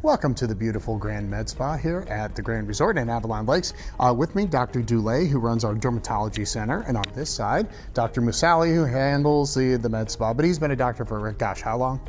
Welcome to the beautiful Grand Med Spa here at the Grand Resort in Avalon Lakes. With me, Dr. Dulay, who runs our dermatology center, and on this side, Dr. Moosally, who handles the med spa. But he's been a doctor for, gosh, how long?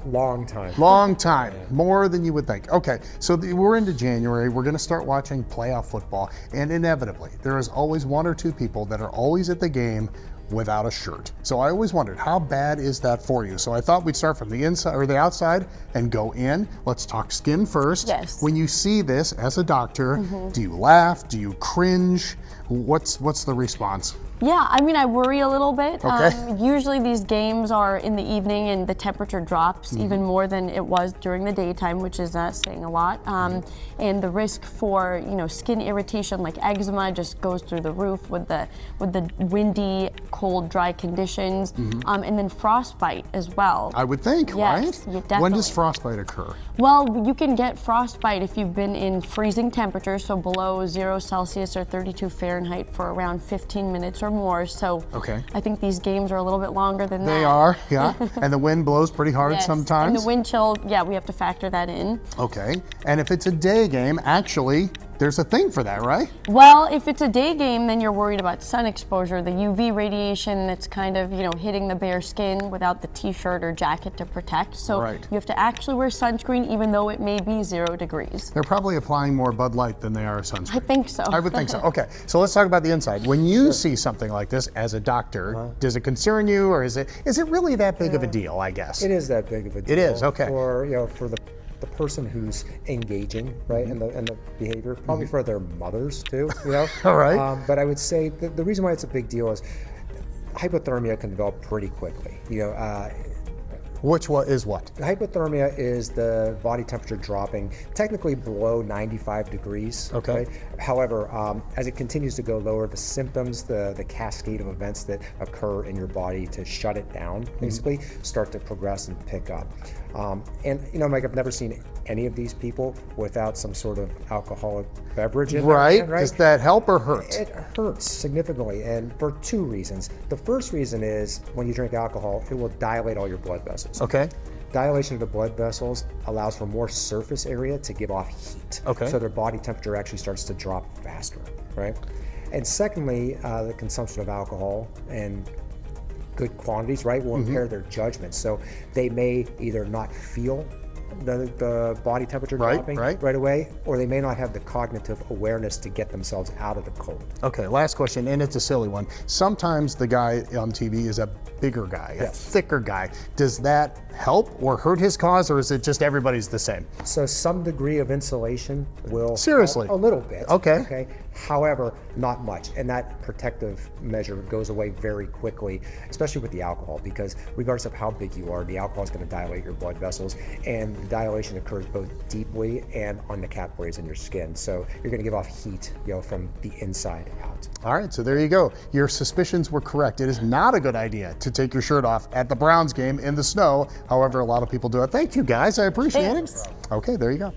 Long time. Long time, more than you would think. Okay, so we're into January. We're going to start watching playoff football, and inevitably, there is always one or two people that are always at the game without a shirt. So I always wondered, how bad is that for you? So I thought we'd start from the inside or the outside and go in. Let's talk skin first. Yes. When you see this as a doctor, do you laugh? Do you cringe? What's the response? Yeah, I mean, I worry a little bit. Okay. Usually these games are in the evening and the temperature drops even more than it was during the daytime, which is saying a lot. And the risk for, skin irritation like eczema just goes through the roof with the windy, cold, dry conditions. And then frostbite as well. I would think, Yes, right? yeah, definitely. When does frostbite occur? Well, you can get frostbite if you've been in freezing temperatures, so below 0 Celsius or 32 Fahrenheit for around 15 minutes or more. So Okay. I think these games are a little bit longer than that. They are, yeah. And the wind blows pretty hard Yes. sometimes. And the wind chill, yeah, we have to factor that in. Okay. And if it's a day game, actually, there's a thing for that, right? Well, if it's a day game, then you're worried about sun exposure, the UV radiation that's kind of, hitting the bare skin without the t-shirt or jacket to protect. So Right. you have to actually wear sunscreen even though it may be 0 degrees. They're probably applying more Bud Light than they are sunscreen. I think so. I would think so. Okay, so let's talk about the inside. When you see something like this as a doctor, does it concern you, or is it really that big of a deal, I guess? It is that big of a deal. It is, okay. For the person who's engaging, right, and the behavior, probably for their mothers too, All right. But I would say the reason why it's a big deal is hypothermia can develop pretty quickly. Which one is what? Hypothermia is the body temperature dropping technically below 95 degrees. Okay. Right? However, as it continues to go lower, the symptoms, the cascade of events that occur in your body to shut it down, basically, start to progress and pick up. Mike, I've never seen any of these people without some sort of alcoholic beverage in their hand, right? Does that help or hurt? It hurts significantly, and for two reasons. The first reason is when you drink alcohol, it will dilate all your blood vessels. Okay. Dilation of the blood vessels allows for more surface area to give off heat. Okay. So their body temperature actually starts to drop faster, right? And secondly, the consumption of alcohol and good quantities, right, will impair their judgment. So they may either not feel the body temperature dropping right away, or they may not have the cognitive awareness to get themselves out of the cold. Okay, last question, and it's a silly one. Sometimes the guy on TV is a bigger guy, a thicker guy. Does that help or hurt his cause, or is it just everybody's the same? So some degree of insulation will Seriously? help a little bit. Okay. However, not much, and that protective measure goes away very quickly, especially with the alcohol, because regardless of how big you are, the alcohol is going to dilate your blood vessels, and the dilation occurs both deeply and on the capillaries in your skin. So you're going to give off heat, from the inside out. All right, so there you go. Your suspicions were correct. It is not a good idea to take your shirt off at the Browns game in the snow. However, a lot of people do it. Thank you, guys. I appreciate Thanks. it. Okay, there you go.